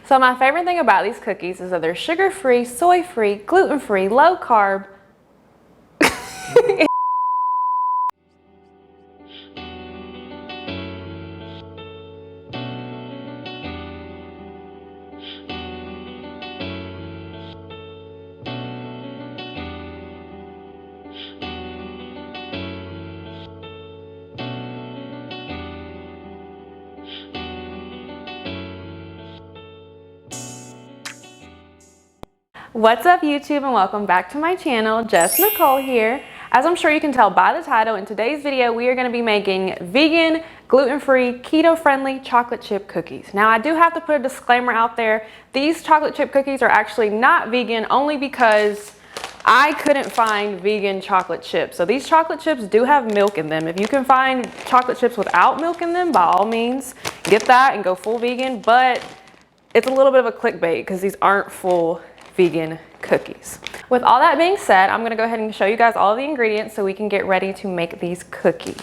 So my favorite thing about these cookies is that they're sugar-free, soy-free, gluten-free, low carb. What's up YouTube, and welcome back to my channel. Jess Nicole here. As I'm sure you can tell by the title, in today's video we are going to be making vegan, gluten-free, keto-friendly chocolate chip cookies. Now I do have to put a disclaimer out there. These chocolate chip cookies are actually not vegan only because I couldn't find vegan chocolate chips. So these chocolate chips do have milk in them. If you can find chocolate chips without milk in them, by all means get that and go full vegan, but it's a little bit of a clickbait because these aren't full vegan cookies. With all that being said, I'm gonna go ahead and show you guys all of the ingredients so we can get ready to make these cookies.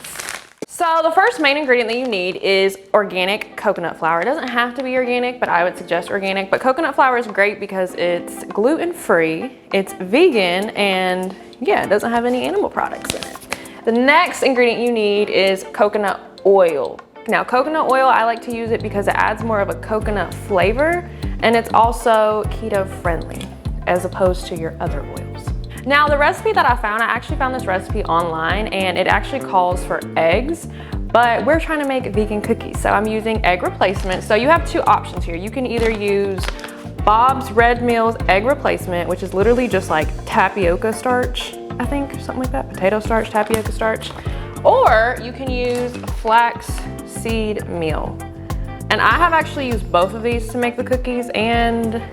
So the first main ingredient that you need is organic coconut flour. It doesn't have to be organic, but I would suggest organic. But coconut flour is great because it's gluten-free, it's vegan, and yeah, it doesn't have any animal products in it. The next ingredient you need is coconut oil. Now coconut oil, I like to use it because it adds more of a coconut flavor, and it's also keto friendly as opposed to your other oils. Now the recipe that I actually found this recipe online, and it actually calls for eggs, but we're trying to make vegan cookies, so I'm using egg replacement. So you have two options here. You can either use Bob's Red Mill's egg replacement, which is literally just like tapioca starch, I think, something like that, potato starch, tapioca starch, or you can use flax seed meal. And I have actually used both of these to make the cookies, and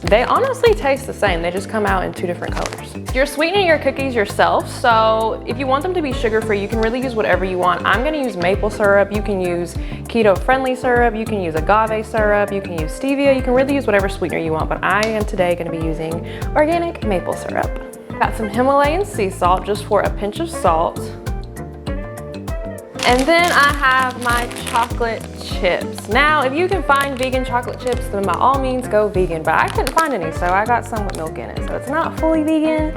they honestly taste the same. They just come out in two different colors. You're sweetening your cookies yourself, so if you want them to be sugar-free, you can really use whatever you want. I'm gonna use maple syrup. You can use keto-friendly syrup. You can use agave syrup. You can use stevia. You can really use whatever sweetener you want, but I am today gonna be using organic maple syrup. Got some Himalayan sea salt, just for a pinch of salt. And then I have my chocolate chips. Now, if you can find vegan chocolate chips, then by all means go vegan, but I couldn't find any, so I got some with milk in it. So it's not fully vegan,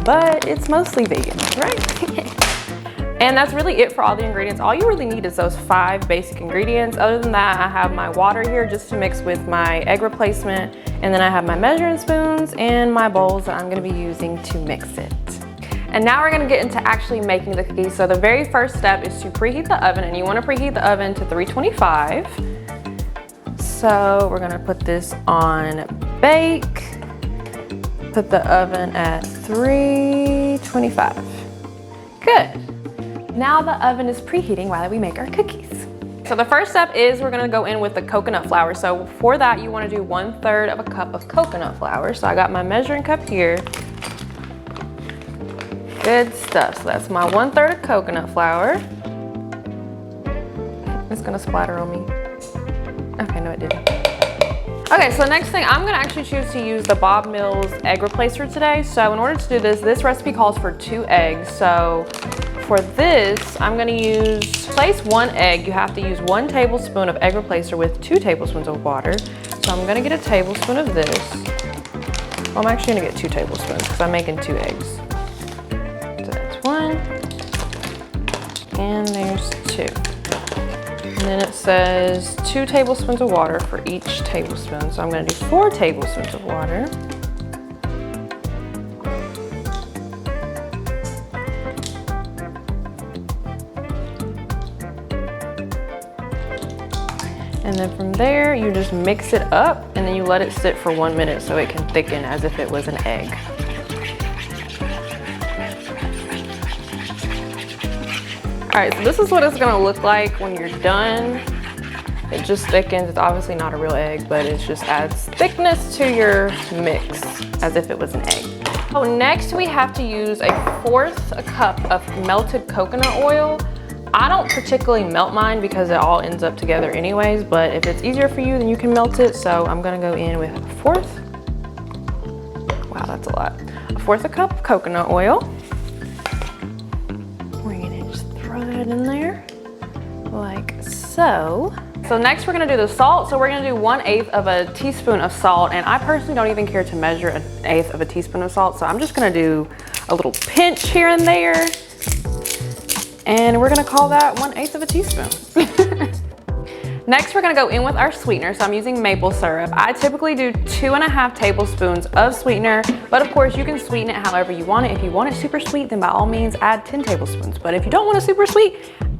but it's mostly vegan, right? And that's really it for all the ingredients. All you really need is those 5 basic ingredients. Other than that, I have my water here just to mix with my egg replacement, and then I have my measuring spoons and my bowls that I'm gonna be using to mix it. And now we're gonna get into actually making the cookies. So the very first step is to preheat the oven, and you wanna preheat the oven to 325. So we're gonna put this on bake. Put the oven at 325. Good. Now the oven is preheating while we make our cookies. So the first step is we're gonna go in with the coconut flour. So for that, you wanna do 1/3 of a cup of coconut flour. So I got my measuring cup here. Good stuff. So that's my 1/3 of coconut flour. It's gonna splatter on me. Okay, no it didn't. Okay, so the next thing, I'm gonna actually choose to use the Bob Mills egg replacer today. So in order to do this recipe calls for 2 eggs. So for this, I'm gonna place 1 egg. You have to use 1 tablespoon of egg replacer with 2 tablespoons of water. So I'm gonna get a tablespoon of this. Well, I'm actually gonna get 2 tablespoons because I'm making 2 eggs. 1, and there's 2. And then it says 2 tablespoons of water for each tablespoon. So I'm going to do 4 tablespoons of water. And then from there, you just mix it up, and then you let it sit for 1 minute so it can thicken as if it was an egg. All right, so this is what it's gonna look like when you're done. It just thickens. It's obviously not a real egg, but it just adds thickness to your mix as if it was an egg. So next we have to use 1/4 cup of melted coconut oil. I don't particularly melt mine because it all ends up together anyways, but if it's easier for you, then you can melt it. So I'm gonna go in with 1/4. Wow, that's a lot. 1/4 cup of coconut oil. We're gonna just throw that in there like so. so next we're gonna do the salt. So we're gonna do 1/8 of a teaspoon of salt, and I personally don't even care to measure 1/8 of a teaspoon of salt, so I'm just gonna do a little pinch here and there, and we're gonna call that 1/8 of a teaspoon. Next, we're gonna go in with our sweetener. So I'm using maple syrup. I typically do 2.5 tablespoons of sweetener, but of course you can sweeten it however you want it. If you want it super sweet, then by all means add 10 tablespoons. But if you don't want it super sweet,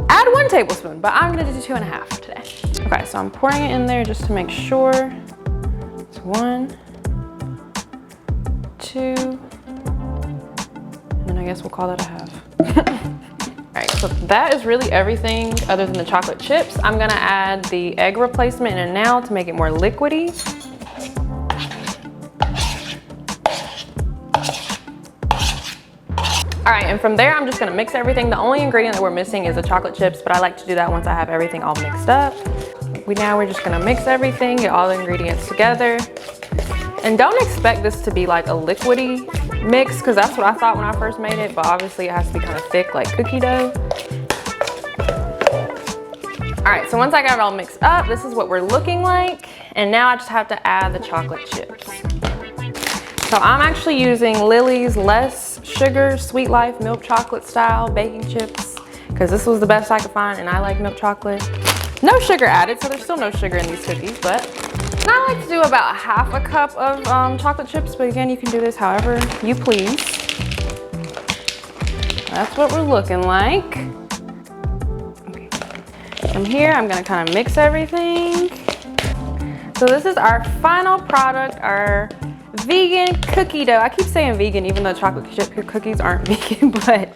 add 1 tablespoon, but I'm gonna do 2.5 today. Okay, so I'm pouring it in there just to make sure. It's 1, 2, and then I guess we'll call that a half. All right, so that is really everything other than the chocolate chips. I'm gonna add the egg replacement in now to make it more liquidy. All right, and from there, I'm just gonna mix everything. The only ingredient that we're missing is the chocolate chips, but I like to do that once I have everything all mixed up. Now we're just gonna mix everything, get all the ingredients together. And don't expect this to be like a liquidy mix, because that's what I thought when I first made it, but obviously it has to be kind of thick like cookie dough. All right, so once I got it all mixed up, this is what we're looking like. And now I just have to add the chocolate chips. So I'm actually using Lily's less sugar, Sweet Life milk chocolate style baking chips, because this was the best I could find and I like milk chocolate. No sugar added, so there's still no sugar in these cookies, but I like to do about 1/2 cup of chocolate chips, but again, you can do this however you please. That's what we're looking like. Okay. From here, I'm gonna kind of mix everything. So this is our final product, our vegan cookie dough. I keep saying vegan, even though chocolate chip cookies aren't vegan, but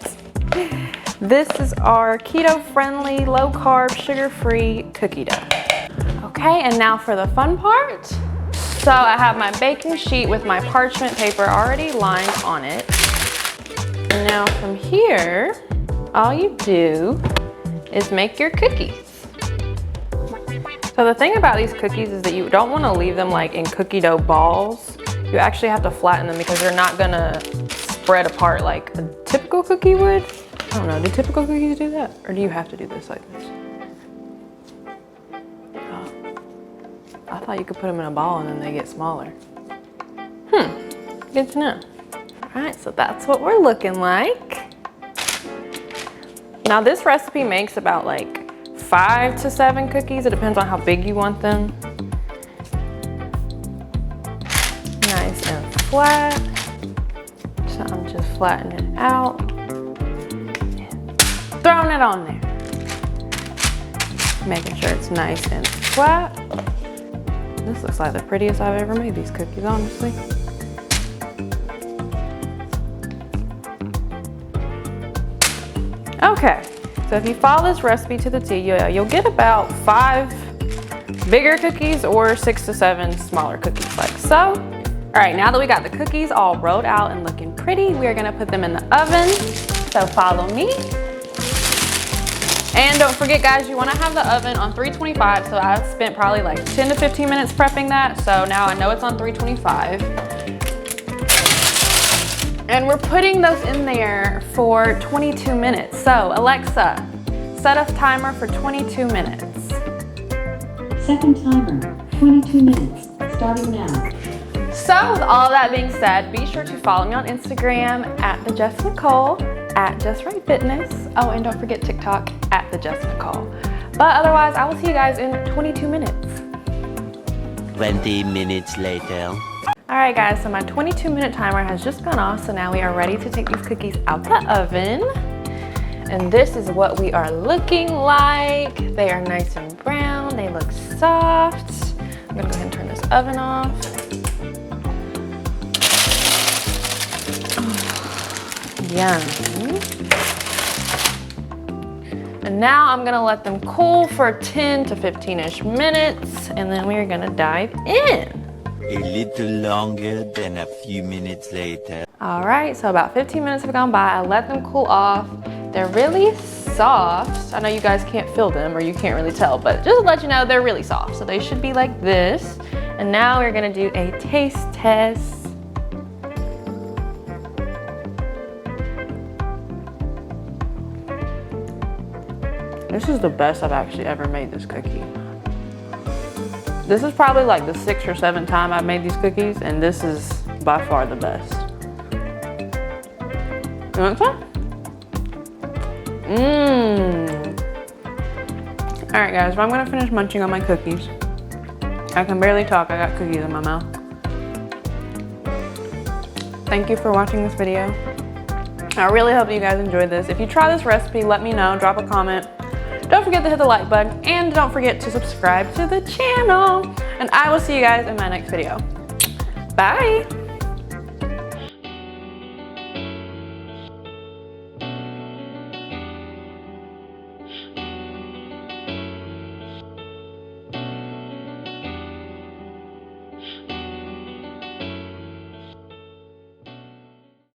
this is our keto-friendly, low-carb, sugar-free cookie dough. Okay, and now for the fun part. So I have my baking sheet with my parchment paper already lined on it. And now from here, all you do is make your cookies. So the thing about these cookies is that you don't want to leave them like in cookie dough balls. You actually have to flatten them because they're not gonna spread apart like a typical cookie would. I don't know, do typical cookies do that? Or do you have to do this like this? Oh, I thought you could put them in a ball and then they get smaller. Good to know. All right, so that's what we're looking like. Now this recipe makes about like 5 to 7 cookies. It depends on how big you want them. Nice and flat. So I'm just flattening it out. Throwing it on there. Making sure it's nice and flat. This looks like the prettiest I've ever made these cookies, honestly. Okay, so if you follow this recipe to the T, you'll get about 5 bigger cookies or 6 to 7 smaller cookies like so. All right, now that we got the cookies all rolled out and looking pretty, we are gonna put them in the oven. So follow me. And don't forget guys, you wanna have the oven on 325, so I've spent probably like 10 to 15 minutes prepping that, so now I know it's on 325. And we're putting those in there for 22 minutes. So Alexa, set a timer for 22 minutes. Second timer, 22 minutes, starting now. So with all that being said, be sure to follow me on Instagram at the Jess Nicole, at Jess Right Fitness. Oh, and don't forget TikTok at the Jess Nicole. But otherwise, I will see you guys in 22 minutes. 20 minutes later. All right guys, so my 22-minute timer has just gone off, so now we are ready to take these cookies out the oven. And this is what we are looking like. They are nice and brown, they look soft. I'm gonna go ahead and turn this oven off. Yum. And now I'm gonna let them cool for 10 to 15-ish minutes, and then we are gonna dive in. A little longer than a few minutes later. All right, so about 15 minutes have gone by. I let them cool off. They're really soft. I know you guys can't feel them, or you can't really tell, but just to let you know, they're really soft. So they should be like this. And now we're gonna do a taste test. This is the best I've actually ever made this cookie. This is probably like the 6th or 7th time I've made these cookies, and this is by far the best. You want some? All right, guys, I'm gonna finish munching on my cookies. I can barely talk, I got cookies in my mouth. Thank you for watching this video. I really hope you guys enjoyed this. If you try this recipe, let me know, drop a comment. Don't forget to hit the like button, and don't forget to subscribe to the channel. And I will see you guys in my next video. Bye.